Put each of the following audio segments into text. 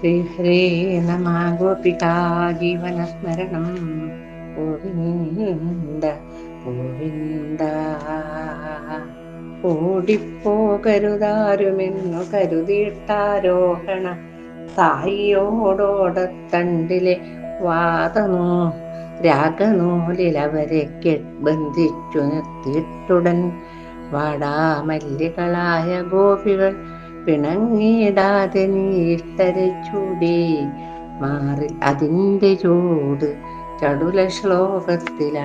ശ്രീഹരേ നമ. ഗോപികാ ജീവനസ്മരണം ഗോവിന്ദ ഗോവിന്ദ. ഓടിപ്പോകരുതാരുമെന്നു കരുതിയിട്ടാരോഹണ സായിയോടോടത്തണ്ടിലെ രാഗനൂലിലവരെ ബന്ധിച്ചു നിർത്തിയിട്ടുടൻ വാടാമല്ലികളായ ഗോപികൾ പിണങ്ങിടാതെ നീർത്തരച്ചൂടി മാറിൽ അതിൻ്റെ ചൂട് ചടുല ശ്ലോകത്തിലാക്കാവതോ.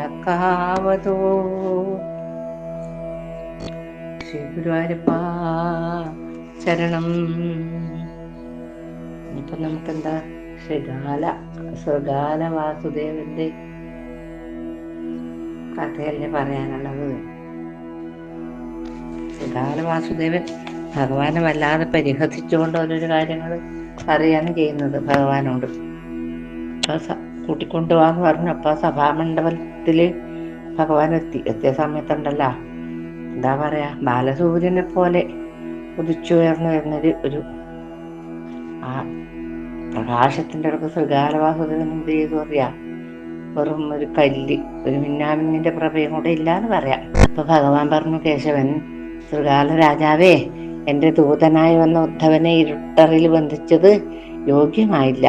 ശ്രീ ഗുരുവായൂരപ്പാ ശരണം. ഇപ്പൊ നമുക്കെന്താ ശ്രീകാല വാസുദേവന്റെ കഥയല്ലേ പറയാനുള്ളത്. ശ്രീകാല വാസുദേവൻ ഭഗവാനെ വല്ലാതെ പരിഹസിച്ചുകൊണ്ട് ഓരോരോ കാര്യങ്ങൾ അറിയാണ് ചെയ്യുന്നത് ഭഗവാനോട്. കൂട്ടിക്കൊണ്ടുപോവാന്ന് പറഞ്ഞു. അപ്പൊ സഭാമണ്ഡപത്തില് ഭഗവാൻ എത്തിയ സമയത്തുണ്ടല്ലോ, എന്താ പറയാ, ബാലസൂര്യനെ പോലെ ഉദിച്ചുയർന്നു വരുന്നൊരു ആ പ്രകാശത്തിന്റെ അടുത്ത് ശ്രീകാലവാസുദേവൻ എന്ത് ചെയ്തു അറിയാം? വെറും ഒരു കല്ല്, ഒരു മിന്നാമിന്നിന്റെ പ്രഭയും കൂടെ ഇല്ലാന്ന് പറയാം. അപ്പൊ ഭഗവാൻ പറഞ്ഞു, കേശവൻ, ശ്രീകാല രാജാവേ, എന്റെ ദൂതനായി വന്ന ഉദ്ധവനെ ഇരുട്ടറിൽ ബന്ധിച്ചത് യോഗ്യമായില്ല.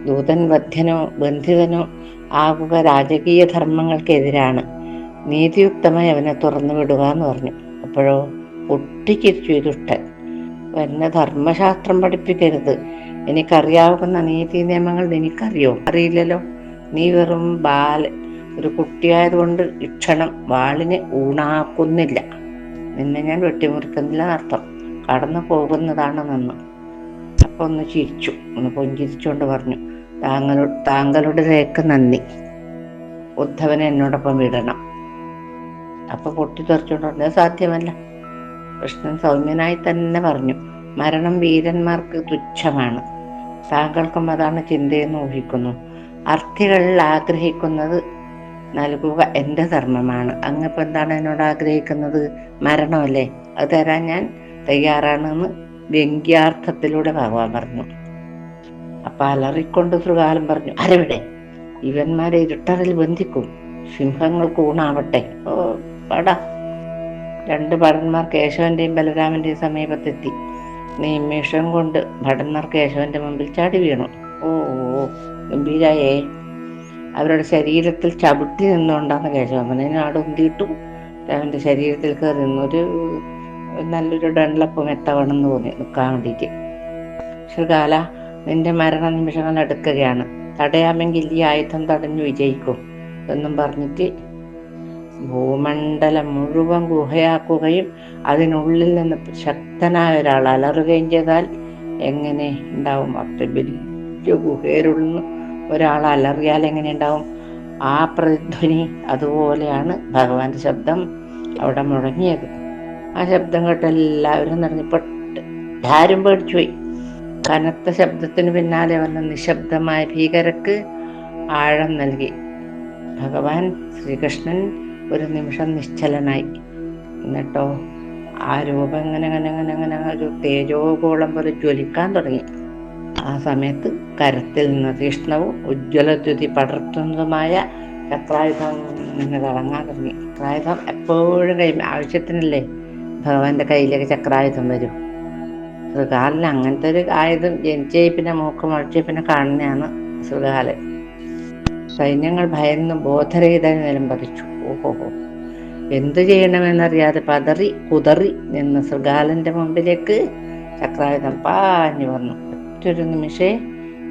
ദൂതൻ ബന്ധിതനോ ആകുക രാജകീയ ധർമ്മങ്ങൾക്കെതിരാണ്. നീതിയുക്തമായി അവനെ തുറന്നു വിടുക എന്ന് പറഞ്ഞു. അപ്പോഴോ പൊട്ടിച്ചിരിച്ചു ദുഷ്ടൻ. എന്നെ ധർമ്മശാസ്ത്രം പഠിപ്പിക്കരുത്. എനിക്കറിയാവുന്ന നീതി നിയമങ്ങൾ നിനക്കറിയോ? അറിയില്ലല്ലോ. നീ വെറും ഒരു കുട്ടിയായതുകൊണ്ട് ഇക്ഷണം വാളിനെ ഊണാക്കുന്നില്ല. നിന്നെ ഞാൻ വെട്ടിമുറിക്കുന്നില്ല എന്നർത്ഥം. കടന്നു പോകുന്നതാണ് നിന്ന്. അപ്പൊ ഒന്ന് ചിരിച്ചു, ഒന്ന് പൊഞ്ചിരിച്ചുകൊണ്ട് പറഞ്ഞു, താങ്കളുടെ രേഖ നന്ദി. ഉദ്ധവനെ എന്നോടൊപ്പം വിടണം. അപ്പൊ പൊട്ടിത്തെറിച്ചുകൊണ്ട് പറഞ്ഞത് സാധ്യമല്ല. കൃഷ്ണൻ സൗമ്യനായി തന്നെ പറഞ്ഞു, മരണം വീരന്മാർക്ക് തുച്ഛമാണ്. താങ്കൾക്കും അതാണ് ചിന്തയെന്ന് ഊഹിക്കുന്നു. അർത്ഥികളിൽ ആഗ്രഹിക്കുന്നത് നൽകുക എന്റെ ധർമ്മമാണ്. അങ്ങിപ്പോ എന്താണ് എന്നോട് ആഗ്രഹിക്കുന്നത്? മരണമല്ലേ? അത് തരാൻ ഞാൻ തയ്യാറാണെന്ന് വ്യംഗ്യാർത്ഥത്തിലൂടെ ഭഗവാൻ പറഞ്ഞു. അപ്പൊ അലറിക്കൊണ്ട് ശ്രീകാലം പറഞ്ഞു, അരവിടെ, ഇവന്മാരെ ഇരുട്ടറിൽ ബന്ധിക്കും. സിംഹങ്ങൾക്ക് ഊണാവട്ടെ. ഓ പടാ. 2 ഭടന്മാർ കേശവന്റെയും ബലരാമന്റെയും സമീപത്തെത്തി. നിമിഷം കൊണ്ട് ഭടന്മാർ കേശവന്റെ മുമ്പിൽ ചാടി വീണു. ഓ ഗംഭീരായേ. അവരുടെ ശരീരത്തിൽ ചവിട്ടി നിന്നുകൊണ്ടാണ് കേശവൻ നാടുന്തിയിട്ടു അവന്റെ ശരീരത്തിൽ കയറി നിന്നൊരു നല്ലൊരു ഡൺലപ്പ് മെത്തവണെന്ന് തോന്നി നിൽക്കാൻ വേണ്ടിയിട്ട്. ശ്രീകാല, നിന്റെ മരണ നിമിഷങ്ങൾ എടുക്കുകയാണ്. തടയാമെങ്കിൽ ഈ ആയുധം തടഞ്ഞു വിജയിക്കും എന്നും പറഞ്ഞിട്ട് ഭൂമണ്ഡലം മുഴുവൻ ഗുഹയാക്കുകയും അതിനുള്ളിൽ നിന്ന് ശക്തനായ ഒരാൾ അലറുകയും ചെയ്താൽ എങ്ങനെ ഉണ്ടാവും? അത്ര വലിയ ഗുഹയിലുള്ള ഒരാൾ അലറിയാൽ എങ്ങനെ ഉണ്ടാവും? ആ പ്രതിധ്വനി അതുപോലെയാണ് ഭഗവാന്റെ ശബ്ദം അവിടെ മുഴങ്ങിയത്. ആ ശബ്ദം കേട്ട് എല്ലാവരും നിറഞ്ഞപ്പെട്ട് ആരും പേടിച്ചുപോയി. കനത്ത ശബ്ദത്തിന് പിന്നാലെ വന്ന നിശബ്ദമായ ഭീകരക്ക് ആഴം നൽകി. ഭഗവാൻ ശ്രീകൃഷ്ണൻ ഒരു നിമിഷം നിശ്ചലനായി. എന്നിട്ടോ ആ രൂപം ഇങ്ങനെ ഒരു തേജോഗോളം പോലെ ജ്വലിക്കാൻ തുടങ്ങി. ആ സമയത്ത് കരത്തിൽ നിന്ന് തീഷ്ണവും ഉജ്ജ്വലദ്യുതി പടർത്തുന്നതുമായ ചക്രായുധം ഇങ്ങനെ തിളങ്ങാൻ തുടങ്ങി. ചക്രായുധം എപ്പോഴും ആവശ്യത്തിനല്ലേ ഭഗവാന്റെ കയ്യിലേക്ക് ചക്രായുധം വരും. ശ്രീകാലൻ അങ്ങനത്തെ ഒരു ആയുധം ജനിച്ചേ പിന്നെ മൂക്ക് മുളച്ചേ പിന്നെ കാണുന്നതാണ് ശ്രീകാലൻ. സൈന്യങ്ങൾ ഭയന്നും ബോധരഹിതമായി നിലംപതിച്ചു. ഓഹോഹോ, എന്തു ചെയ്യണമെന്നറിയാതെ കുതറി നിന്ന് ശ്രീകാലന്റെ മുമ്പിലേക്ക് ചക്രായുധം പാഞ്ഞു വന്നു.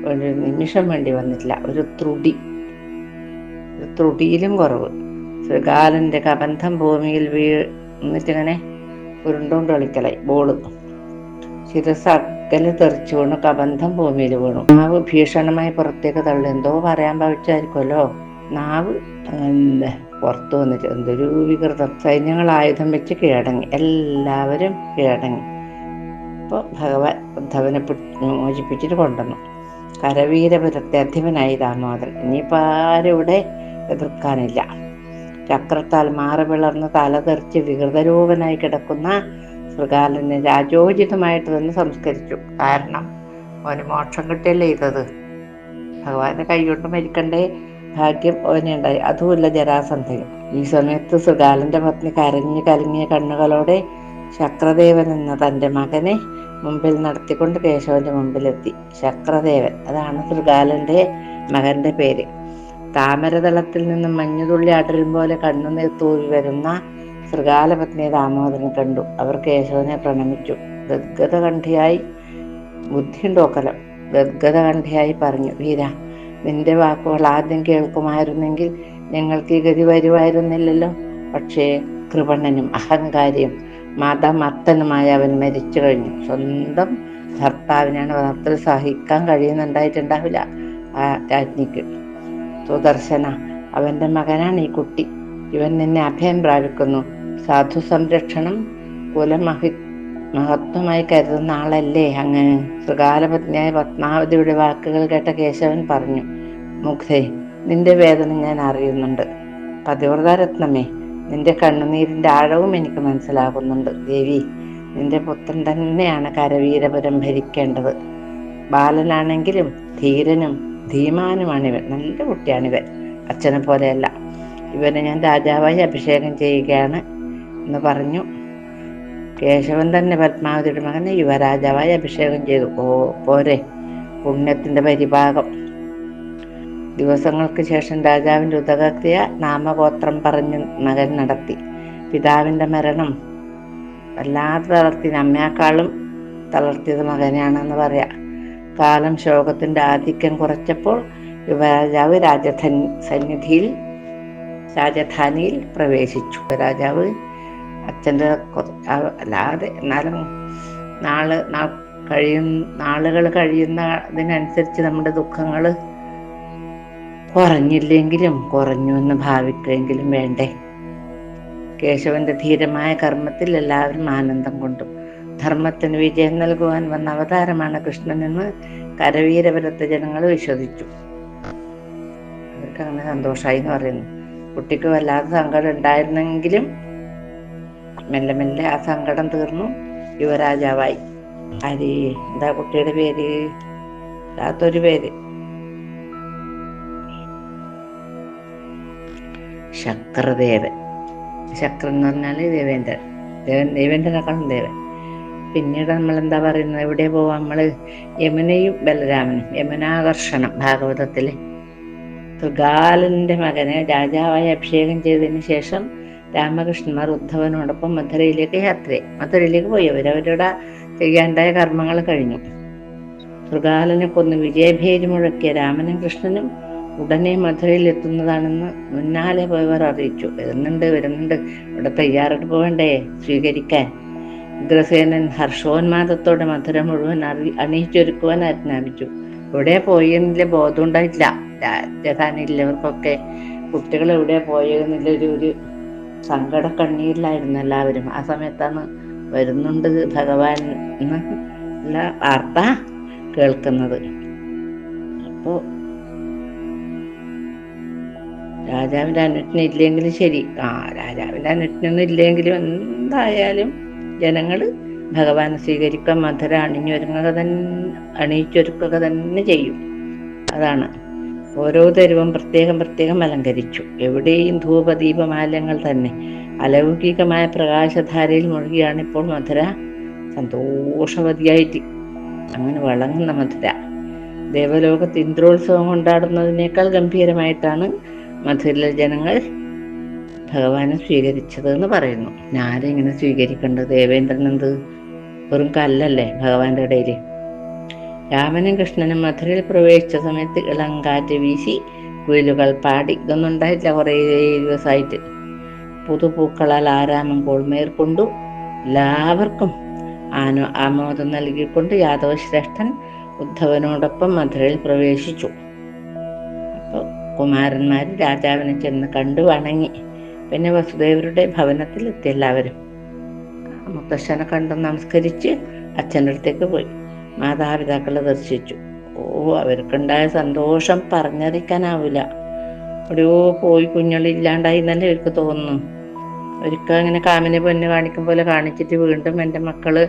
ഒരു നിമിഷം വേണ്ടി വന്നിട്ടില്ല. ഒരു ത്രുടിയിലും കുറവ്. ശ്രീകാലന്റെ കബന്ധം ഭൂമിയിൽ വീണിട്ടിങ്ങനെ ഉരുണ്ടോണ്ട് കളിക്കലായി. ബോള് ശിരസ് അകലെ തെറിച്ചു വീണു. കബന്ധം ഭൂമിയിൽ വീണു. നാവ് ഭീഷണമായി പുറത്തേക്ക് തള്ളി. എന്തോ പറയാൻ ഭാവിച്ചായിരിക്കുമല്ലോ. നാവ് പുറത്തു വന്നിട്ട് എന്തൊരു വികൃതം. സൈന്യങ്ങൾ ആയുധം വെച്ച് കീഴടങ്ങി. എല്ലാവരും കീഴടങ്ങി. അപ്പോൾ ഭഗവാൻ ഉദ്ധവനെ മോചിപ്പിച്ചിട്ട് കൊണ്ടുവന്നു. കരവീരപുരത്തെ അധിപനായി ദാമോദരൻ. ഇനിയിപ്പോൾ ആരും ഇവിടെ എതിർക്കാനില്ല. ചക്രത്താൽ മാറി പിളർന്ന് തലതെറിച്ച് വികൃതരൂപനായി കിടക്കുന്ന ശ്രീകാലനെ രാജോചിതമായിട്ട് തന്നെ സംസ്കരിച്ചു. കാരണം ഓന് മോക്ഷം കിട്ടിയല്ലേ ചെയ്തത്. ഭഗവാന്റെ കൈകൊണ്ട് മരിക്കണ്ടേ ഭാഗ്യം ഓനുണ്ടായി. അതുമല്ല ജരാസന്ധന്. ഈ സമയത്ത് സുഗാലന്റെ പത്നി കരഞ്ഞു കലങ്ങിയ കണ്ണുകളോടെ ശക്രദേവൻ എന്ന തന്റെ മകനെ മുമ്പിൽ നടത്തിക്കൊണ്ട് കേശവന്റെ മുമ്പിലെത്തി. ശക്രദേവൻ, അതാണ് സുഗാലന്റെ മകന്റെ പേര്. താമരതളത്തിൽ നിന്നും മഞ്ഞുതുള്ളി അടരും പോലെ കണ്ണുനീർ തൂവി വരുന്ന ശൃഗാലപത്നിയെ ദാമോദരൻ കണ്ടു. അവർ കേശവനെ പ്രണമിച്ചു. ഗദ്ഗദകണ്ഠിയായി ബുദ്ധിയുണ്ടോക്കലം ഗദ്ഗദകണ്ഠിയായി പറഞ്ഞു, വീര, നിന്റെ വാക്കുകൾ ആദ്യം കേൾക്കുമായിരുന്നെങ്കിൽ ഞങ്ങൾക്ക് ഈ ഗതി വരുമായിരുന്നില്ലല്ലോ. പക്ഷേ കൃപണനും അഹങ്കാരിയും മതമത്തനുമായ അവൻ മരിച്ചു കഴിഞ്ഞു. സ്വന്തം ഭർത്താവിനാണ് വളർത്തൽ സഹിക്കാൻ കഴിയുന്നുണ്ടായിട്ടുണ്ടാവില്ല ആ രാജ്ഞിക്ക്. സുദർശന, അവന്റെ മകനാണ് ഈ കുട്ടി. ഇവൻ നിന്നെ അഭയം പ്രാപിക്കുന്നു. സാധു സംരക്ഷണം മഹത്വമായി കരുതുന്ന ആളല്ലേ അങ്ങ്? ശൃഗാലപത്നിയായ പത്മാവതിയുടെ വാക്കുകൾ കേട്ട കേശവൻ പറഞ്ഞു, മുഗ്ധേ, നിന്റെ വേദന ഞാൻ അറിയുന്നുണ്ട്. പതിവ്രതാരത്നമേ, നിന്റെ കണ്ണുനീരിന്റെ ആഴവും എനിക്ക് മനസ്സിലാകുന്നുണ്ട്. ദേവി, നിന്റെ പുത്രൻ തന്നെയാണ് കരവീരപുരം ഭരിക്കേണ്ടത്. ബാലനാണെങ്കിലും ധീരനും ധീമാനുമാണിവൻ. നല്ല കുട്ടിയാണിവൻ, അച്ഛനെ പോലെയല്ല. ഇവനെ ഞാൻ രാജാവായി അഭിഷേകം ചെയ്യുകയാണ് എന്ന് പറഞ്ഞു. കേശവൻ തന്നെ പത്മാവതിയുടെ മകനെ യുവരാജാവായി അഭിഷേകം ചെയ്തു. പോരെ പുണ്യത്തിന്റെ പരിഭാഗം. ദിവസങ്ങൾക്ക് ശേഷം രാജാവിന്റെ ഉദകക്രിയ നാമഗോത്രം പറഞ്ഞ് മകൻ നടത്തി. പിതാവിന്റെ മരണം വല്ലാതെ തളർത്തി. അമ്മയെക്കാളും തളർത്തിയത് മകനെയാണെന്ന് പറയാം. കാലം ശോകത്തിന്റെ ആധിക്യം കുറച്ചപ്പോൾ യുവരാജാവ് രാജധാനിയിൽ പ്രവേശിച്ചു. രാജാവ് അച്ഛൻ്റെ അല്ലാതെ എന്നാലും നാളുകൾ കഴിയുന്നതിനനുസരിച്ച് നമ്മുടെ ദുഃഖങ്ങൾ കുറഞ്ഞില്ലെങ്കിലും കുറഞ്ഞു എന്ന് ഭാവിക്കുമെങ്കിലും വേണ്ടേ. കേശവന്റെ ധീരമായ കർമ്മത്തിൽ എല്ലാവരും ആനന്ദം കൊണ്ടു. ധർമ്മത്തിന് വിജയം നൽകുവാൻ വന്ന അവതാരമാണ് കൃഷ്ണനെന്ന് കരവീരപുരത്തെ ജനങ്ങൾ വിശ്വസിച്ചു. അവർക്ക് അങ്ങനെ സന്തോഷമായി എന്ന് പറയുന്നു. കുട്ടിക്ക് വല്ലാതെ സങ്കടം ഉണ്ടായിരുന്നെങ്കിലും മെല്ലെ മെല്ലെ ആ സങ്കടം തീർന്നു. യുവരാജാവായി. എന്താ കുട്ടിയുടെ പേര്? അതൊരു പേര് ശക്രദേവൻ. ശക്രൻ എന്ന് പറഞ്ഞാല് ദേവേന്ദ്രനേക്കാളും ദേവൻ. പിന്നീട് നമ്മൾ എന്താ പറയുന്നത്, എവിടെ പോവാം നമ്മള്? യമുനയും ബലരാമനും. യമുനാകർഷണം ഭാഗവതത്തില്. തൃഗാലന്റെ മകനെ രാജാവായി അഭിഷേകം ചെയ്തതിന് ശേഷം രാമകൃഷ്ണന്മാർ ഉദ്ധവനോടൊപ്പം മധുരയിലേക്ക് പോയി. അവരവരുടെ ചെയ്യാണ്ടായ കർമ്മങ്ങൾ കഴിഞ്ഞു. തൃഗാലനെ കൊന്ന് വിജയഭേരി മുഴക്കിയ രാമനും കൃഷ്ണനും ഉടനെ മധുരയിൽ എത്തുന്നതാണെന്ന് മുന്നാലെ പോയവർ അറിയിച്ചു. വരുന്നുണ്ട്, ഇവിടെ തയ്യാറെടുപ്പ് വേണ്ടേ സ്വീകരിക്കാൻ. ഉഗ്രസേനൻ ഹർഷോന്മാദത്തോടെ മധുര മുഴുവൻ അണിയിച്ചൊരുക്കുവാൻ ആജ്ഞാപിച്ചു. എവിടെ പോയെന്നില്ല ബോധം ഉണ്ടായിട്ടില്ല രാജധാനിയിലുള്ളവർക്കൊക്കെ. കുട്ടികൾ എവിടെ പോയെന്നില്ല ഒരു സങ്കട കണ്ണീരിലായിരുന്നു എല്ലാവരും. ആ സമയത്താണ് വരുന്നുണ്ട് ഭഗവാൻ എന്ന് ഉള്ള വാർത്ത കേൾക്കുന്നത്. അപ്പോ രാജാവിന്റെ അന്വേഷണം ഇല്ലെങ്കിലും ശരി, രാജാവിന്റെ അന്വേഷണം ഇല്ലെങ്കിലും എന്തായാലും ജനങ്ങള് ഭഗവാനെ സ്വീകരിക്കാൻ മധുര അണിയിച്ചൊരുക്കുക തന്നെ ചെയ്യും. അതാണ്. ഓരോ തെരുവും പ്രത്യേകം അലങ്കരിച്ചു. എവിടെയും ധൂപദീപമാലങ്ങൾ തന്നെ. അലൗകികമായ പ്രകാശധാരയിൽ മുഴുകിയാണ് ഇപ്പോൾ മധുര സന്തോഷവതിയായിട്ട് അങ്ങനെ വളങ്ങുന്ന മധുര. ദേവലോകത്ത് ഇന്ദ്രോത്സവം കൊണ്ടാടുന്നതിനേക്കാൾ ഗംഭീരമായിട്ടാണ് മധുരയിലെ ജനങ്ങൾ ഭഗവാനെ സ്വീകരിച്ചത് എന്ന് പറയുന്നു. ഞാനിങ്ങനെ സ്വീകരിക്കേണ്ടത്? ദേവേന്ദ്രൻ എന്ത് വെറും കല്ലല്ലേ ഭഗവാന്റെ ഇടയിൽ? രാമനും കൃഷ്ണനും മധുരയിൽ പ്രവേശിച്ച സമയത്ത് ഇളങ്കാറ്റ് വീശി, കുയിലുകൾ പാടി. ഇതൊന്നും ഉണ്ടായിട്ടില്ല കുറേ ദിവസമായിട്ട്. പുതുപൂക്കളാൽ ആരാമം കോൾമേർ കൊണ്ടു എല്ലാവർക്കും ആമോദം നൽകിക്കൊണ്ട് യാദവ ശ്രേഷ്ഠൻ ഉദ്ധവനോടൊപ്പം മധുരയിൽ പ്രവേശിച്ചു. അപ്പോൾ കുമാരന്മാർ രാജാവിനെ ചെന്ന് കണ്ടു വണങ്ങി. പിന്നെ വസുദേവരുടെ ഭവനത്തിൽ എത്തി. എല്ലാവരും മുത്തശ്ശനെ കണ്ടു നമസ്കരിച്ച് അച്ഛൻ്റെ അടുത്തേക്ക് പോയി. മാതാപിതാക്കളെ ദർശിച്ചു. അവർക്കുണ്ടായ സന്തോഷം പറഞ്ഞറിയിക്കാനാവില്ല. എവിടെയോ പോയി കുഞ്ഞുങ്ങളില്ലാണ്ടായി എന്നല്ലേ അവർക്ക് തോന്നുന്നു. ഒരിക്കൽ അങ്ങനെ കാമിനെ പൊന്ന് കാണിക്കും പോലെ കാണിച്ചിട്ട് വീണ്ടും എൻ്റെ മക്കള്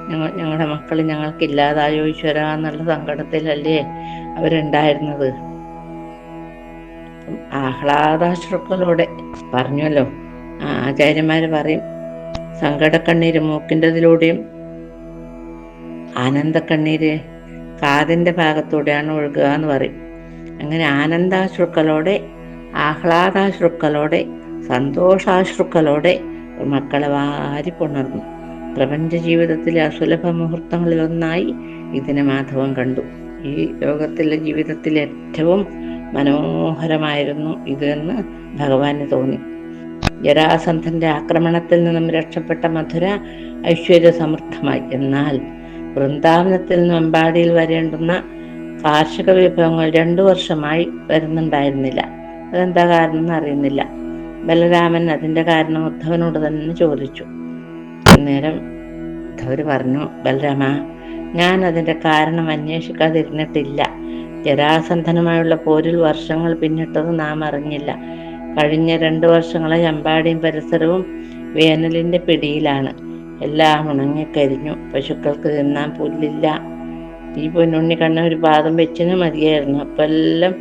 ഞങ്ങളുടെ മക്കൾ ഞങ്ങൾക്ക് ഇല്ലാതായോ ഈശ്വര എന്നുള്ള സങ്കടത്തിലല്ലേ അവരുണ്ടായിരുന്നത്. ആഹ്ലാദാശ്രുക്കളോടെ പറഞ്ഞല്ലോ, ആചാര്യന്മാര് പറയും സങ്കടക്കണ്ണീര് മൂക്കിൻ്റെതിലൂടെയും ആനന്ദക്കണ്ണീര് കാതിൻ്റെ ഭാഗത്തൂടെയാണ് ഒഴുകുക എന്ന് പറയും. അങ്ങനെ ആനന്ദാശ്രുക്കളോടെ, ആഹ്ലാദാശ്രുക്കളോടെ, സന്തോഷാശ്രുക്കളോടെ മക്കളെ വാരി പുണർന്നു. പ്രപഞ്ച ജീവിതത്തിലെ അസുലഭ മുഹൂർത്തങ്ങളിലൊന്നായി ഇതിനെ മാധവൻ കണ്ടു. ഈ ലോകത്തിലെ ജീവിതത്തിൽ ഏറ്റവും മനോഹരമായിരുന്നു ഇത് എന്ന് ഭഗവാന് തോന്നി. ജരാസന്ധന്റെ ആക്രമണത്തിൽ നിന്നും രക്ഷപ്പെട്ട മധുര ഐശ്വര്യ സമൃദ്ധമായി. എന്നാൽ വൃന്ദാവനത്തിൽ നിന്നും അമ്പാടിയിൽ വരേണ്ടുന്ന കാർഷിക വിഭവങ്ങൾ 2 വർഷമായി വരുന്നുണ്ടായിരുന്നില്ല. അതെന്താ കാരണം എന്ന് അറിയുന്നില്ല. ബലരാമൻ അതിന്റെ കാരണം ഉദ്ധവനോട് തന്നെ ചോദിച്ചു. അന്നേരം ഉദ്ധവര് പറഞ്ഞു, ബലരാമ, ഞാൻ അതിന്റെ കാരണം അന്വേഷിക്കാതിരുന്നിട്ടില്ല. ജരാസന്ധനുമായുള്ള പോരിൽ വർഷങ്ങൾ പിന്നിട്ടത് നാം അറിഞ്ഞില്ല. കഴിഞ്ഞ 2 വർഷങ്ങളായി അമ്പാടിയും പരിസരവും വേനലിന്റെ പിടിയിലാണ്. എല്ലാം ഉണങ്ങിക്കരിഞ്ഞു. പശുക്കൾക്ക് തിന്നാൻ പുല്ലില്ല. ഈ പൊന്നുണ്ണി കണ്ണ ഒരു പാദം വെച്ചിന് മതിയായിരുന്നു, അപ്പം എല്ലാം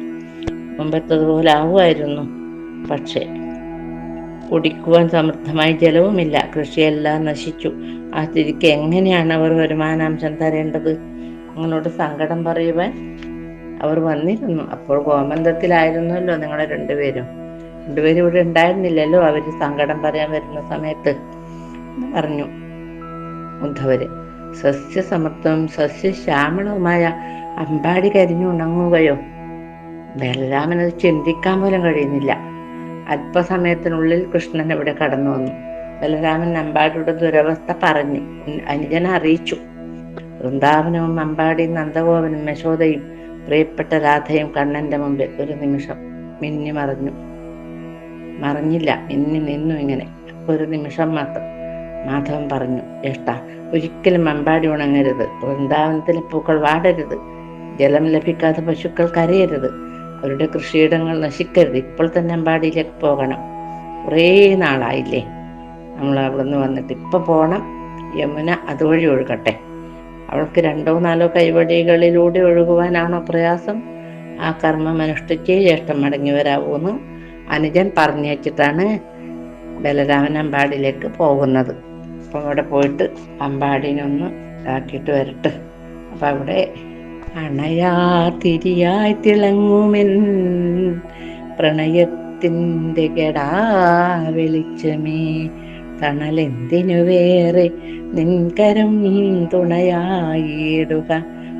മുമ്പത്തതുപോലെ ആവുമായിരുന്നു. പക്ഷേ കുടിക്കുവാൻ സമൃദ്ധമായി ജലവുമില്ല. കൃഷിയെല്ലാം നശിച്ചു. ആ സ്ഥിതിക്ക് എങ്ങനെയാണ് അവർ വരുമാനാംശം തരേണ്ടത്? നിങ്ങളോട് സങ്കടം പറയുവാൻ അവർ വന്നിരുന്നു. അപ്പോൾ ഗോമന്തത്തിലായിരുന്നല്ലോ നിങ്ങളെ രണ്ടുപേരും ഇവിടെ ഉണ്ടായിരുന്നില്ലല്ലോ അവര് സങ്കടം പറയാൻ വരുന്ന സമയത്ത് എന്ന് പറഞ്ഞു ഉദ്ധവര്. സസ്യസമൃദ്ധവും സസ്യശ്യാമളവുമായ അമ്പാടി കരിഞ്ഞു ഉണങ്ങുകയോ? ബലരാമനത് ചിന്തിക്കാൻ പോലും കഴിയുന്നില്ല. അല്പസമയത്തിനുള്ളിൽ കൃഷ്ണൻ ഇവിടെ കടന്നു വന്നു. ബലരാമൻ അമ്പാടിയുടെ ദുരവസ്ഥ പറഞ്ഞു അനുജനെ അറിയിച്ചു. വൃന്ദാവനവും അമ്പാടിയും നന്ദഗോപനും യശോദയും പ്രിയപ്പെട്ട രാധയും കണ്ണന്റെ മുമ്പിൽ ഒരു നിമിഷം മിന്നി മറിഞ്ഞില്ല, മിന്നി നിന്നു. ഇങ്ങനെ ഒരു നിമിഷം മാത്രം. മാധവൻ പറഞ്ഞു, ജ്യേഷ്ഠ, ഒരിക്കലും അമ്പാടി ഉണങ്ങരുത്. വൃന്ദാവനത്തിലെ പൂക്കൾ വാടരുത്. ജലം ലഭിക്കാതെ പശുക്കൾ കരയരുത്. അവരുടെ കൃഷിയിടങ്ങൾ നശിക്കരുത്. ഇപ്പോൾ തന്നെ അമ്പാടിയിലേക്ക് പോകണം. കുറേ നാളായില്ലേ നമ്മൾ അവിടുന്ന് വന്നിട്ട്. ഇപ്പൊ പോണം. യമുന അതുവഴി ഒഴുകട്ടെ. അവൾക്ക് 2 or 4 കൈവടികളിലൂടെ ഒഴുകുവാനാണോ പ്രയാസം? ആ കർമ്മം അനുഷ്ഠിച്ചേ ജ്യേഷ്ഠം മടങ്ങി വരാവൂന്ന് അനുജൻ പറഞ്ഞേച്ചിട്ടാണ് ബലരാമൻ അമ്പാടിയിലേക്ക് പോകുന്നത്. അപ്പം അവിടെ പോയിട്ട് അമ്പാടിനൊന്ന് ഇതാക്കിയിട്ട് വരട്ടെ. അപ്പം അവിടെ അണയാ തിരിയായി തിളങ്ങുമെൻ പ്രണയത്തിൻ്റെ കെടാ വെളിച്ചമേ, തണലെന്തിനു വേറെ നിൻകരം തുണയായിടുക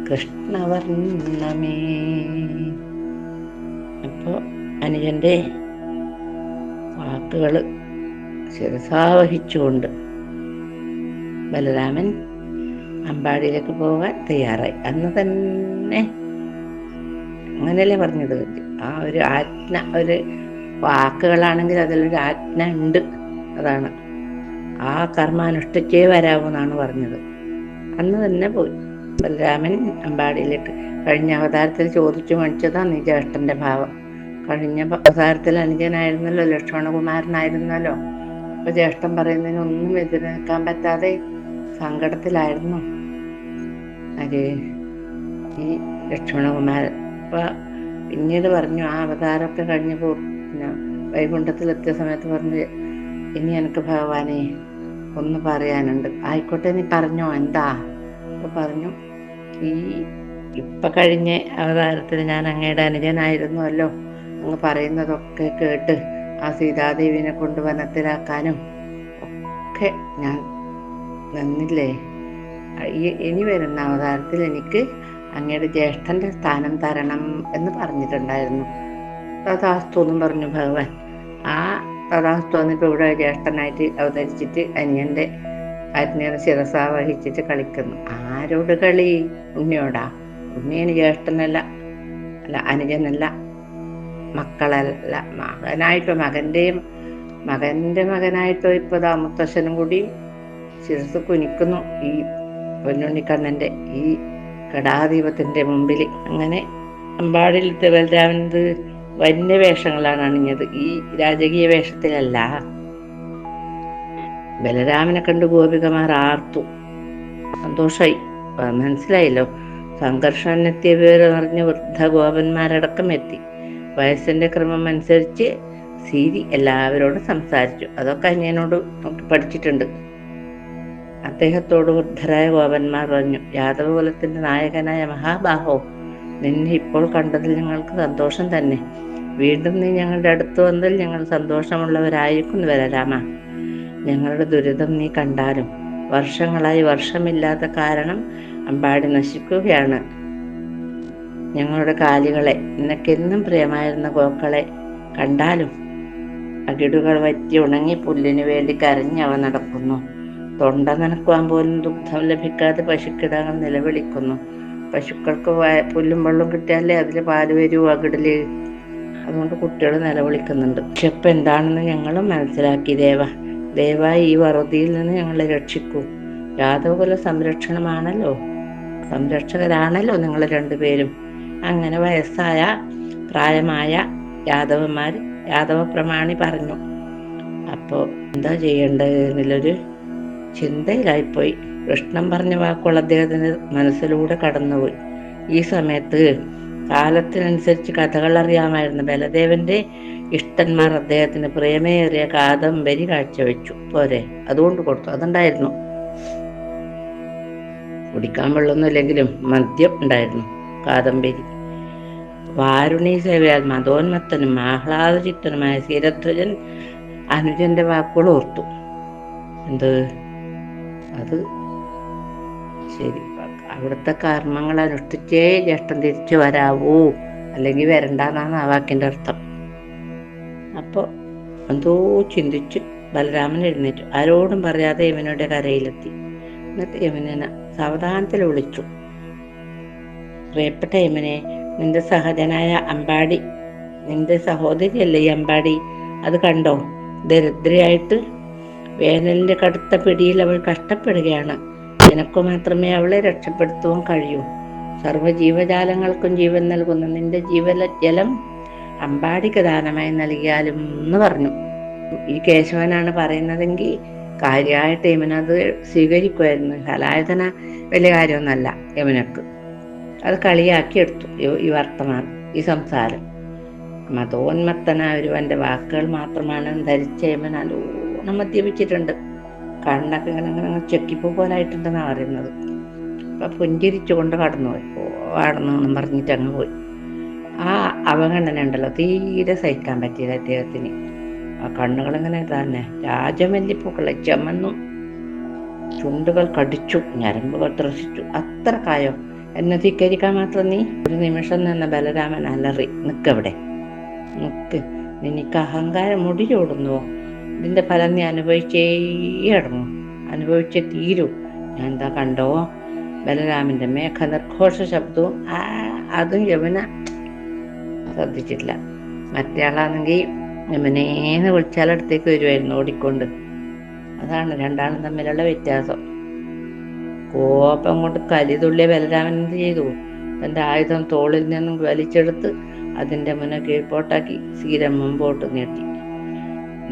കൃഷ്ണവർണ്ണമേ. അപ്പോൾ അനുജന്റെ വാക്കുകൾ ശിരസാവഹിച്ചുകൊണ്ട് ബലരാമൻ അമ്പാടിയിലേക്ക് പോകാൻ തയ്യാറായി. അന്ന് തന്നെ അങ്ങനെയല്ലേ പറഞ്ഞത്. ആ ഒരു ആജ്ഞ, ഒരു വാക്കുകളാണെങ്കിൽ അതിലൊരു ആജ്ഞ ഉണ്ട്. അതാണ് ആ കർമ്മ അനുഷ്ഠിച്ചേ വരാവൂന്നാണ് പറഞ്ഞത്. അന്ന് തന്നെ പോയി ബലരാമൻ അമ്പാടിയിലേക്ക്. കഴിഞ്ഞ അവതാരത്തിൽ ചോദിച്ചു മേടിച്ചതാ നീ ജ്യേഷ്ഠന്റെ ഭാവം. കഴിഞ്ഞ അവതാരത്തിൽ അനുജനായിരുന്നല്ലോ, ലക്ഷ്മണകുമാരനായിരുന്നല്ലോ. അപ്പൊ ജ്യേഷ്ഠൻ പറയുന്നതിനൊന്നും എതിര് നിൽക്കാൻ പറ്റാതെ സങ്കടത്തിലായിരുന്നു ഈ ലക്ഷ്മണകുമാരൻ. അപ്പൊ പിന്നീട് പറഞ്ഞു, ആ അവതാരമൊക്കെ കഴിഞ്ഞപ്പോൾ പിന്നെ വൈകുണ്ഠത്തിലെത്തിയ സമയത്ത് പറഞ്ഞു, ഇനി എനിക്ക് ഭഗവാനെ ഒന്ന് പറയാനുണ്ട്. ആയിക്കോട്ടെ, നീ പറഞ്ഞോ, എന്താ? അപ്പൊ പറഞ്ഞു, ഈ ഇപ്പൊ കഴിഞ്ഞ അവതാരത്തിൽ ഞാൻ അങ്ങയുടെ അനുജനായിരുന്നുവല്ലോ. അങ്ങ് പറയുന്നതൊക്കെ കേട്ട് ആ സീതാദേവിനെ കൊണ്ട് വനത്തിലാക്കാനും ഒക്കെ ഞാൻ നിന്നില്ലേ. ഇനി വരുന്ന അവതാരത്തിൽ എനിക്ക് അങ്ങയുടെ ജ്യേഷ്ഠന്റെ സ്ഥാനം തരണം എന്ന് പറഞ്ഞിട്ടുണ്ടായിരുന്നു. തഥാസ്തു എന്നും പറഞ്ഞു ഭഗവാൻ. ആ തഥാസ്തു എന്നിട്ട് ഇവിടെ ജ്യേഷ്ഠനായിട്ട് അവതരിച്ചിട്ട് അനിയന്റെ അജ്ഞത ശിരസാ വഹിച്ചിട്ട് കളിക്കുന്നു. ആരോട് കളി? ഉണ്ണിയോടാ. ഉണ്ണിയന് ജ്യേഷ്ഠനല്ല, അനുജനല്ല, മക്കളല്ല. മകനായിട്ടോ മകന്റെ മകനായിട്ടോ ഇപ്പൊ മുത്തശ്ശനും കൂടി ശിരസ് കുനിക്കുന്നു ഈ പൊന്നുണ്ണിക്കണ്ണന്റെ ഈ കടാദീപത്തിന്റെ മുമ്പിൽ. അങ്ങനെ അമ്പാടിയിലത്തെ ബലരാമനത് വന്യവേഷങ്ങളാണ് അണിഞ്ഞത്. ഈ രാജകീയ വേഷത്തിലല്ല. ബലരാമനെ കണ്ട് ഗോപികമാർ ആർത്തു. സന്തോഷമായി. മനസ്സിലായല്ലോ. സംഘർഷനെത്തിയ വിവരം അറിഞ്ഞ് വൃദ്ധ ഗോപന്മാരടക്കം എത്തി. വയസ്സിന്റെ ക്രമം അനുസരിച്ച് സീരി എല്ലാവരോടും സംസാരിച്ചു. അതൊക്കെ അന്യനോട് നോക്കി പഠിച്ചിട്ടുണ്ട്. അദ്ദേഹത്തോട് വൃദ്ധരായ ഗോപന്മാർ പറഞ്ഞു, യാദവകുലത്തിന്റെ നായകനായ മഹാബാഹോ, നിന്നെ ഇപ്പോൾ കണ്ടതിൽ ഞങ്ങൾക്ക് സന്തോഷം തന്നെ. വീണ്ടും നീ ഞങ്ങളുടെ അടുത്ത് വന്നതിൽ ഞങ്ങൾ സന്തോഷമുള്ളവരായിരിക്കുന്നു ബലരാമ. ഞങ്ങളുടെ ദുരിതം നീ കണ്ടാലും വർഷങ്ങളായി വർഷമില്ലാത്ത കാരണം അമ്പാടി നശിക്കുകയാണ്. ഞങ്ങളുടെ കാലികളെ, നിനക്കെന്നും പ്രിയമായിരുന്ന ഗോക്കളെ കണ്ടാലും അകിടുകൾ വറ്റി ഉണങ്ങി പുല്ലിനു വേണ്ടി കരഞ്ഞവ നടക്കുന്നു. തൊണ്ട നനക്കുവാൻ പോലും ദുഗ്ധം ലഭിക്കാതെ പശുക്കിടാങ്ങൾ നിലവിളിക്കുന്നു. പശുക്കൾക്ക് പുല്ലും വെള്ളം കിട്ടിയാലേ അതിൽ പാല് വരൂ അകിടില്. അതുകൊണ്ട് കുട്ടികൾ നിലവിളിക്കുന്നുണ്ട്. ക്ഷെപ്പ് എന്താണെന്ന് ഞങ്ങളും മനസ്സിലാക്കി. ദയവായി ഈ വറുതിയിൽ നിന്ന് ഞങ്ങളെ രക്ഷിക്കൂ. യാദവകുല സംരക്ഷകരാണല്ലോ നിങ്ങൾ രണ്ടുപേരും. അങ്ങനെ വയസ്സായ പ്രായമായ യാദവ പ്രമാണി പറഞ്ഞു. അപ്പോൾ എന്താ ചെയ്യേണ്ടത് എന്നുള്ളൊരു ചിന്തയിലായിപ്പോയി. കൃഷ്ണൻ പറഞ്ഞ വാക്കുകൾ അദ്ദേഹത്തിന് മനസ്സിലൂടെ കടന്നുപോയി. ഈ സമയത്ത് കാലത്തിനനുസരിച്ച് കഥകൾ അറിയാമായിരുന്ന ബലദേവന്റെ ഇഷ്ടന്മാർ അദ്ദേഹത്തിന് പ്രേമേറിയ കാദംബരി കാഴ്ചവെച്ചു. പോരെ, അതുകൊണ്ട് കൊടുത്തു. അതുണ്ടായിരുന്നു. കുടിക്കാൻ വെള്ളമൊന്നുമില്ലെങ്കിലും മദ്യം ഉണ്ടായിരുന്നു. കാദംബരി. വാരുണി സേവയാൽ മതോന്മത്തനും ആഹ്ലാദചിത്തനുമായ ശീരധ്വജൻ അനുജന്റെ വാക്കുകൾ ഓർത്തു. എന്ത്? അത് ശരി, അവിടുത്തെ കർമ്മങ്ങൾ അനുഷ്ഠിച്ചേ ജ്യേഷ്ഠൻ തിരിച്ചു വരാവൂ, അല്ലെങ്കിൽ വരണ്ടെന്നാണ് ആ വാക്കിന്റെ അർത്ഥം. അപ്പോൾ എന്തോ ചിന്തിച്ച് ബലരാമൻ എഴുന്നേറ്റു. ആരോടും പറയാതെ യമുനയുടെ കരയിലെത്തി. എന്നിട്ട് യമുന സാവധാനത്തിൽ വിളിച്ചു, പ്രിയപ്പെട്ട യമുനെ, നിന്റെ സഹജനായ അമ്പാടി, നിന്റെ സഹോദരിയല്ലേ ഈ അമ്പാടി, അത് കണ്ടോ? ദരിദ്രയായിട്ട് വേനലിന്റെ കടുത്ത പിടിയിൽ അവൾ കഷ്ടപ്പെടുകയാണ്. നിനക്കു മാത്രമേ അവളെ രക്ഷപ്പെടുത്തുവാൻ കഴിയൂ. സർവ്വജീവജാലങ്ങൾക്കും ജീവൻ നൽകുന്ന നിന്റെ ജീവജലം അമ്പാടിക്ക് ദാനമായി നൽകിയാലും എന്ന് പറഞ്ഞു. ഈ കേശവനാണ് പറയുന്നതെങ്കിൽ കാര്യമായിട്ട് യമുന അത് സ്വീകരിക്കുമായിരുന്നു. ഹലായതന വലിയ കാര്യമൊന്നല്ല യമുനക്ക്. അത് കളിയാക്കി എടുത്തു ഈ വർത്തമാനം, ഈ സംസാരം. മതോന്മത്തനായ ഒരുവന്റെ വാക്കുകൾ മാത്രമാണ് ധരിച്ച യമുന നല്ലോണം മദ്യപിച്ചിട്ടുണ്ട്. കണ്ണൊക്കെ ഇങ്ങനെ ചെക്കിപ്പൂ പോലായിട്ടുണ്ടെന്നാണ് പറയുന്നത്. അപ്പൊ പുഞ്ചിരിച്ചുകൊണ്ട് കടന്നുപോയി. ആടണമെന്നും പറഞ്ഞിട്ട് അങ്ങ് പോയി. ആ അവഗണന ഉണ്ടല്ലോ തീരെ സഹിക്കാൻ പറ്റിയത് അദ്ദേഹത്തിന്. ആ കണ്ണുകളിങ്ങനെ തന്നെ രാജമല്ലിപ്പൂക്കളെ ചമന്നു, ചുണ്ടുകൾ കടിച്ചു, ഞരമ്പുകൾ ത്രസിച്ചു. അത്ര കായോ എന്നെ ധിക്കരിക്കാൻ മാത്രം നീ? ഒരു നിമിഷം നിന്ന ബലരാമൻ അലറി, നിക്കവിടെ, നിക്ക്, നിനക്ക് അഹങ്കാരം മുടിചൂടുന്നുവോ? ഇതിന്റെ ഫലം നീ അനുഭവിച്ചേ അനുഭവിച്ചേ തീരൂ. ഞാൻ എന്താ കണ്ടോ? ബലരാമന്റെ നിർഘോഷ ശബ്ദവും അതും യമുന ശ്രദ്ധിച്ചിട്ടില്ല. മറ്റേയാളാണെങ്കിൽ യമുനേന്ന് വിളിച്ചാലടുത്തേക്ക് വരുമായിരുന്നു ഓടിക്കൊണ്ട്. അതാണ് രണ്ടാളും തമ്മിലുള്ള വ്യത്യാസം. കോപം കൊണ്ട് കലിതുള്ളിയ ബലരാമൻ എന്ത് ചെയ്തു? തന്റെ ആയുധം തോളിൽ നിന്നും വലിച്ചെടുത്ത് അതിന്റെ മുന കീഴ്പോട്ടാക്കി സീരം മുമ്പോട്ട് നീട്ടി.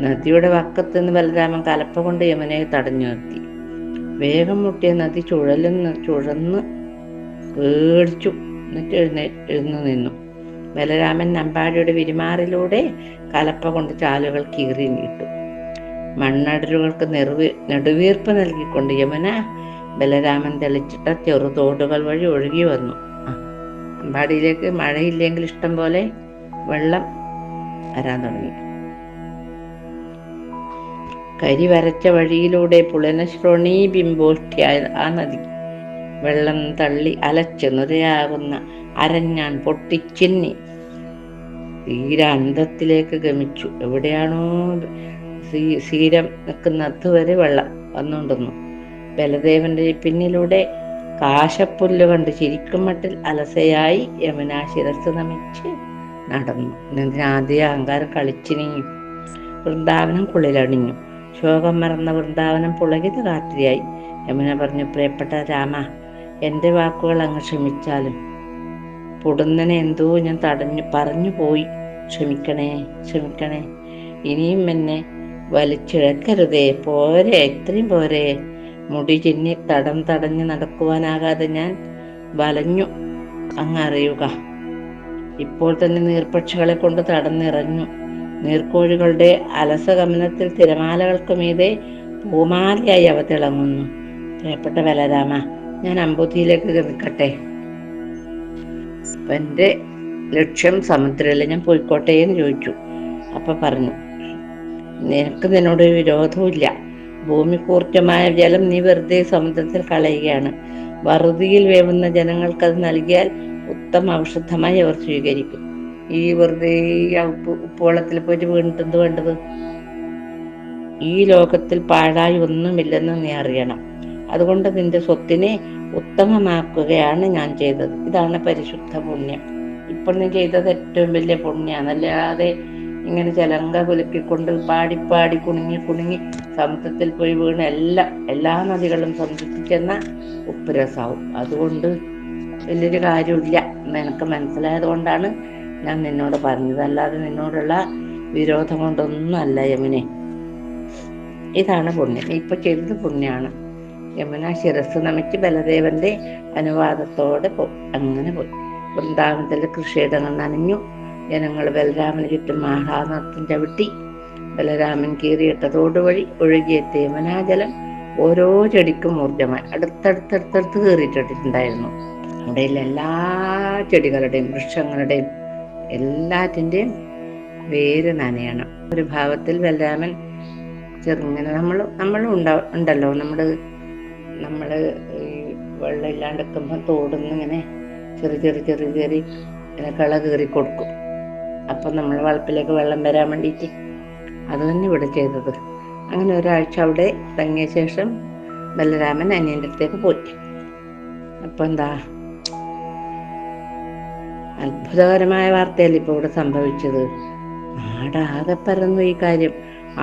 നദിയുടെ വക്കത്ത് നിന്ന് ബലരാമൻ കലപ്പ കൊണ്ട് യമുനയെ തടഞ്ഞു നിർത്തി. വേഗം മുട്ടിയ നദി ചുഴന്ന് പേടിച്ചു. എന്നിട്ട് എഴുന്നു നിന്നു. ബലരാമൻ അമ്പാടിയുടെ വിരിമാറിലൂടെ കലപ്പ കൊണ്ട് ചാലുകൾ കീറി നീട്ടു. മണ്ണടരുകൾക്ക് നെടുവീർപ്പ് നൽകിക്കൊണ്ട് യമുന ബലരാമൻ തെളിച്ചിട്ട ചെറുതോടുകൾ വഴി ഒഴുകി വന്നു. അമ്പാടിയിലേക്ക് മഴയില്ലെങ്കിൽ ഇഷ്ടം പോലെ വെള്ളം വരാൻ തുടങ്ങി. കരി വരച്ച വഴിയിലൂടെ പുളനശ്രോണീ ബിംബോഷ്ഠിയായ ആ നദി വെള്ളം തള്ളി അലച്ച് നിറയാകുന്ന അരഞ്ഞാൻ പൊട്ടിച്ചിന്നി തീരെ അന്തത്തിലേക്ക് ഗമിച്ചു. എവിടെയാണോ സീരം നിൽക്കുന്ന അതുവരെ വെള്ളം വന്നുകൊണ്ടിരുന്നു. ബലദേവന്റെ പിന്നിലൂടെ കാശപ്പുല്ല് കണ്ട് ചിരിക്കും മട്ടിൽ അലസയായി യമുന ശിരസ് നമിച്ച് നടന്നു. ഇതിനാദ്യ അഹങ്കാരം കളിച്ചിനി. വൃന്ദാവനം കുളിരണിഞ്ഞു. ശോകം മറന്ന വൃന്ദാവനം പുളകിത കാറ്റിയായി. യമുന പറഞ്ഞു, പ്രിയപ്പെട്ട രാമ, എൻ്റെ വാക്കുകൾ അങ്ങ് ക്ഷമിച്ചാലും പൊടുന്നനെ എന്തോ ഞാൻ പറഞ്ഞു പോയി. ക്ഷമിക്കണേ. ഇനിയും എന്നെ വലിച്ചിഴക്കരുതേ, പോരെ, ഇത്രയും പോരെ. മുടി ചിന്നി തടഞ്ഞ് നടക്കുവാനാകാതെ ഞാൻ വലഞ്ഞു, അങ്ങറിയുക. ഇപ്പോൾ തന്നെ നീർപ്പക്ഷികളെ കൊണ്ട് തടന്നിറഞ്ഞു. നീർക്കോഴികളുടെ അലസഗമനത്തിൽ തിരമാലകൾക്ക് മീതെ പൂമാലയായി അവ തിളങ്ങുന്നു. പ്രിയപ്പെട്ട ബലരാമ, ഞാൻ അമ്പുതിയിലേക്ക് ഗമിക്കട്ടെ. എന്റെ ലക്ഷ്യം സമുദ്രമല്ല, ഞാൻ പോയിക്കോട്ടെ എന്ന് ചോദിച്ചു. അപ്പൊ പറഞ്ഞു, നിന്നോട് വിരോധമില്ല. ഭൂമിക്കൂർജ്ജമായ ജലം നീ വെറുതെ സമുദ്രത്തിൽ കളയുകയാണ്. വറുതിയിൽ വേവുന്ന ജനങ്ങൾക്ക് അത് നൽകിയാൽ ഉത്തമ ഔഷധമായി അവർ സ്വീകരിക്കും. ഈ വെറുതെ ഉപ്പുവെള്ളത്തിൽ പോയിട്ട് വീണിട്ടെന്ത് വേണ്ടത്? ഈ ലോകത്തിൽ പാഴായി ഒന്നുമില്ലെന്ന് നീ അറിയണം. അതുകൊണ്ട് നിന്റെ സ്വത്തിനെ ഉത്തമമാക്കുകയാണ് ഞാൻ ചെയ്തത്. ഇതാണ് പരിശുദ്ധ പുണ്യം. ഇപ്പോൾ നീ ചെയ്തത് ഏറ്റവും വലിയ പുണ്യാണ്. അല്ലാതെ ഇങ്ങനെ ചലങ്ക കുലുക്കിക്കൊണ്ട് പാടി കുണുങ്ങി സമുദ്രത്തിൽ പോയി വീണ് എല്ലാ നദികളും സമുദ്രത്തിൽ ചെന്ന ഉപ്പുരസാവും. അതുകൊണ്ട് വലിയൊരു കാര്യമില്ല എന്ന് എനിക്ക് മനസ്സിലായത് കൊണ്ടാണ് ഞാൻ നിന്നോട് പറഞ്ഞത്. അല്ലാതെ നിന്നോടുള്ള വിരോധം കൊണ്ടൊന്നും അല്ല യമുനെ. ഇതാണ് പുണ്യം. ഇപ്പൊ ചെയ്തത് പുണ്യാണ്. യമുന ശിരസ് നമിച്ച് ബലദേവന്റെ അനുവാദത്തോടെ അങ്ങനെ പോയി. വൃന്ദാവനത്തിലെ കൃഷിയിടങ്ങൾ നനഞ്ഞു. ജനങ്ങൾ ബലരാമന് ചുറ്റും ആഹ്ലാദനൃത്തം ചവിട്ടി. ബലരാമൻ കീറിയിട്ടതോട് വഴി ഒഴുകിയെത്തിയ യമുനാജലം ഓരോ ചെടിക്കും ഊർജമായി അടുത്തടുത്തടുത്തടുത്ത് കീറിയിട്ടിട്ടുണ്ടായിരുന്നു. അവിടെയുള്ള എല്ലാ ചെടികളുടെയും വൃക്ഷങ്ങളുടെയും എല്ലാറ്റിൻ്റെയും വേര് നനയണം. ഒരു ഭാവത്തിൽ ബലരാമൻ ചെറുങ്ങനെ ഉണ്ടല്ലോ നമ്മള് ഈ വെള്ളം ഇല്ലാണ്ടിരിക്കുമ്പോൾ തോടുന്ന് ഇങ്ങനെ ചെറിയ ഇങ്ങനെ കള കീറി കൊടുക്കും. അപ്പം നമ്മൾ വളപ്പിലേക്ക് വെള്ളം വരാൻ വേണ്ടിയിട്ട് അത് തന്നെ ഇവിടെ ചെയ്തത്. അങ്ങനെ ഒരാഴ്ച അവിടെ തങ്ങിയ ശേഷം ബലരാമൻ അനിയൻ്റെ അടുത്തേക്ക് പോയി. അപ്പൊ എന്താ അത്ഭുതകരമായ വാർത്തയല്ലേ ഇപ്പൊ ഇവിടെ സംഭവിച്ചത്. നാടാകെ പരന്നു ഈ കാര്യം.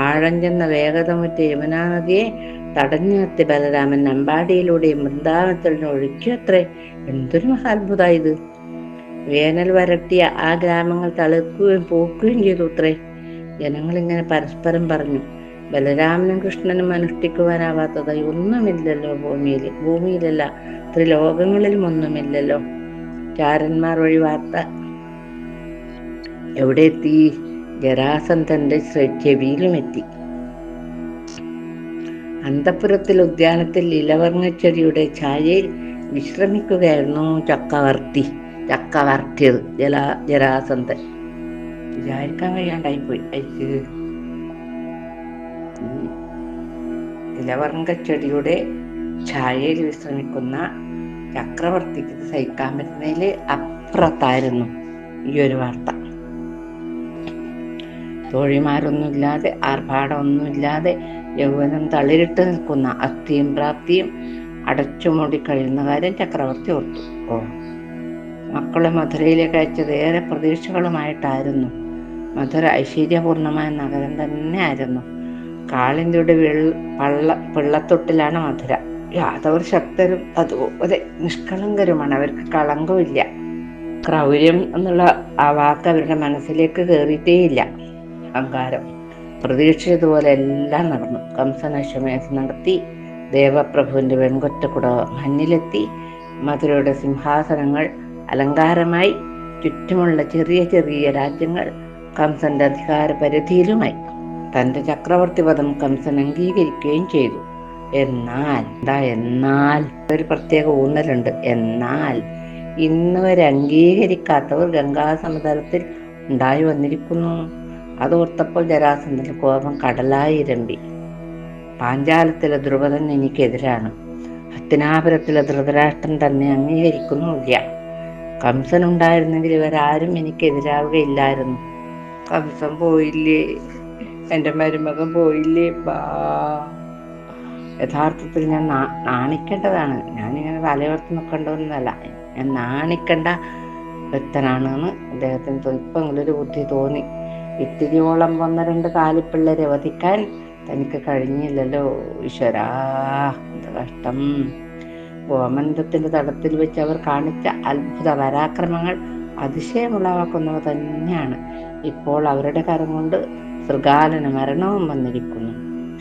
ആഴം ചെന്ന വേഗത മുറ്റ യമുനാ നദിയെ തടഞ്ഞു നിർത്തി ബലരാമൻ അമ്പാടിയിലൂടെയും വൃന്ദാവനത്തിൽ ഒഴുക്കിയത്രേ. എന്തൊരു മഹാത്ഭുതമായത്! വേനൽ വരട്ടിയ ആ ഗ്രാമങ്ങൾ തളിർക്കുകയും പൂക്കുകയും ചെയ്തു അത്രേ. ജനങ്ങളിങ്ങനെ പരസ്പരം പറഞ്ഞു, ബലരാമനും കൃഷ്ണനും അനുഷ്ഠിക്കുവാനാവാത്തതായി ഒന്നുമില്ലല്ലോ ഭൂമിയിലല്ല ത്രിലോകങ്ങളിലും ഒന്നുമില്ലല്ലോ. ചാരന്മാർ വഴി വാർത്ത എവിടെ എത്തി? ജരാസന്ധന്റെ ചെവിയിലും എത്തി. അന്തഃപുരത്തിൽ ഉദ്യാനത്തിൽ ഇലവർങ്ങച്ചെടിയുടെ ഛായയിൽ വിശ്രമിക്കുകയായിരുന്നു ചക്ക വരട്ടിയത് ജരാസന്ധൻ. വിചാരിക്കാൻ കഴിയാണ്ടായിപ്പോയി. ഇലവർങ്ങച്ചെടിയുടെ ഛായയിൽ വിശ്രമിക്കുന്ന ചക്രവർത്തിക്ക് സഹിക്കാൻ പറ്റുന്നതിൽ അപ്പുറത്തായിരുന്നു ഈ ഒരു വാർത്ത. തോഴിമാരൊന്നുമില്ലാതെ ആർഭാടമൊന്നുമില്ലാതെ യൗവനം തളിരിട്ട് നിൽക്കുന്ന അസ്ഥിയും പ്രാപ്തിയും അടച്ചുമൂടി കഴിയുന്ന കാര്യം ചക്രവർത്തി ഓർത്തു. മക്കളെ മധുരയിലേക്ക് അയച്ചത് ഏറെ പ്രതീക്ഷകളുമായിട്ടായിരുന്നു. മധുര ഐശ്വര്യപൂർണമായ നഗരം തന്നെ ആയിരുന്നു. കാളിന്തിയുടെ പിള്ളത്തൊട്ടിലാണ് മധുര. യാദവർ ശക്തരും അതുപോലെ നിഷ്കളങ്കരുമാണ്. അവർക്ക് കളങ്കമില്ല. ക്രൗര്യം എന്നുള്ള ആ വാക്ക് അവരുടെ മനസ്സിലേക്ക് കയറിയിട്ടേയില്ല. അഹങ്കാരം. പ്രതീക്ഷിച്ചതുപോലെ എല്ലാം നടന്നു. കംസൻ അശ്വമേധം നടത്തി. ദേവപ്രഭുവിന്റെ വെൺകൊറ്റക്കുട മഞ്ഞിലെത്തി. മധുരയുടെ സിംഹാസനങ്ങൾ അലങ്കാരമായി. ചുറ്റുമുള്ള ചെറിയ രാജ്യങ്ങൾ കംസന്റെ അധികാര പരിധിയിലുമായി. തന്റെ ചക്രവർത്തി പദം കംസൻ അംഗീകരിക്കുകയും ചെയ്തു. എന്നാൽ ഒരു പ്രത്യേക ഊന്നലുണ്ട്. എന്നാൽ ഇന്ന് വരെ അംഗീകരിക്കാത്തവർ ഗംഗാസമതലത്തിൽ ഉണ്ടായി വന്നിരിക്കുന്നു. അതോർത്തപ്പോൾ ജരാസന്ധന്റെ കോപം കടലായി ഇരമ്പി. പാഞ്ചാലത്തിലെ ദ്രുപദൻ എനിക്കെതിരാണ്. ഹസ്തിനാപുരത്തിലെ ധൃതരാഷ്ട്രൻ തന്നെ അംഗീകരിക്കുന്നുമില്ല. കംസൻ ഉണ്ടായിരുന്നെങ്കിൽ ഇവരാരും എനിക്കെതിരാവുകയില്ലായിരുന്നു. കംസൻ പോയില്ലേ, എൻ്റെ മരുമകൻ പോയില്ലേ. യഥാർത്ഥത്തിൽ ഞാൻ നാണിക്കേണ്ടതാണ്. ഞാനിങ്ങനെ തലയോർത്ത് നിൽക്കേണ്ടതൊന്നുമല്ല. ഞാൻ നാണിക്കേണ്ട വ്യക്തനാണ് എന്ന് അദ്ദേഹത്തിന് സ്വല്പമെങ്കിലും ഒരു ബുദ്ധി തോന്നി. ഇത്തിരിയോളം 1-2 കാലിപ്പിള്ളരെ വധിക്കാൻ തനിക്ക് കഴിഞ്ഞില്ലല്ലോ. ഈശ്വരാ, എന്ത് കഷ്ടം! ഗോമന്തത്തിന്റെ തടത്തിൽ വെച്ച് അവർ കാണിച്ച അത്ഭുത പരാക്രമങ്ങൾ അതിശയമുളവാക്കുന്നവ തന്നെയാണ്. ഇപ്പോൾ അവരുടെ കരം കൊണ്ട് ശൃഗാലന് മരണവും വന്നിരിക്കുന്നു.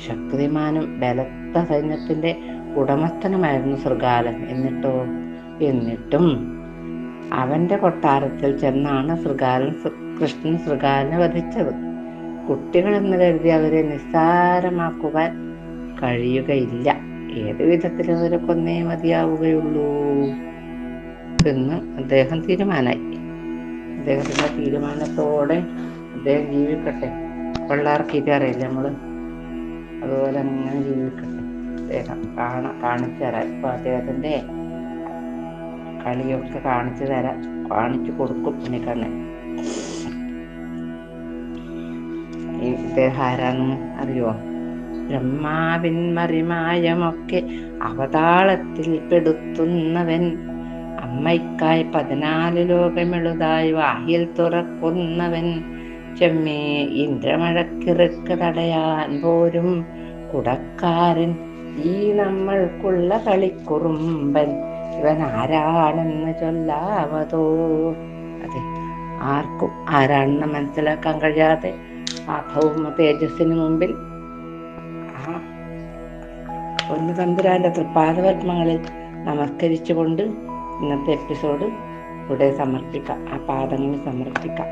ശക്തിമാനും ബലത്ത സൈന്യത്തിന്റെ ഉടമസ്ഥനുമായിരുന്നു ശൃഗാലൻ. എന്നിട്ടും അവന്റെ കൊട്ടാരത്തിൽ ചെന്നാണ് കൃഷ്ണൻ ശൃഗാലനെ വധിച്ചത്. കുട്ടികൾ എന്ന് കരുതി അവരെ നിസ്സാരമാക്കുവാൻ കഴിയുകയില്ല. ഏത് വിധത്തിലും അവരെ കൊന്നേ മതിയാവുകയുള്ളൂ എന്ന് അദ്ദേഹം തീരുമാനമായി. അദ്ദേഹത്തിന്റെ തീരുമാനത്തോടെ അദ്ദേഹം ജീവിക്കട്ടെ. പിള്ളേർക്ക് അറിയില്ല നമ്മള് അതുപോലെ അങ്ങനെ ജീവിക്കട്ടെ. അദ്ദേഹം കാണിച്ചു തരാം. ഇപ്പൊ അദ്ദേഹത്തിന്റെ കളിയൊക്കെ കാണിച്ചു കൊടുക്കും ഉണ്ണിക്കണ്ണൻ. ഇദ്ദേഹം ആരാണെന്ന് അറിയോ? ബ്രഹ്മാവിൻ മറിമായമൊക്കെ അവതാളത്തിൽ പെടുത്തുന്നവൻ, അമ്മയ്ക്കായി 14 ലോകമെളുതായി വായിൽ തുറക്കുന്നവൻ, ചെമ്മേ ഇന്ദ്രമഴക്കിറുക്ക് തടയാൻ പോരും കുടക്കാരൻ, ഈ നമ്മൾക്കുള്ള കളിക്കുറുമ്പൻ, ഇവൻ ആരാണെന്ന് ചൊല്ലാവതോ. അതെ, ആർക്കും ആരാണെന്ന് മനസ്സിലാക്കാൻ കഴിയാതെ ആ ഭൗമ തേജസ്സിന് മുമ്പിൽ ആ പൊന്നുതമ്പുരാന്റെ തൃപ്പാദപത്മങ്ങളിൽ നമസ്കരിച്ചുകൊണ്ട് ഇന്നത്തെ എപ്പിസോഡ് ഇവിടെ സമർപ്പിക്കാം. ആ പാദങ്ങളിൽ സമർപ്പിക്കാം.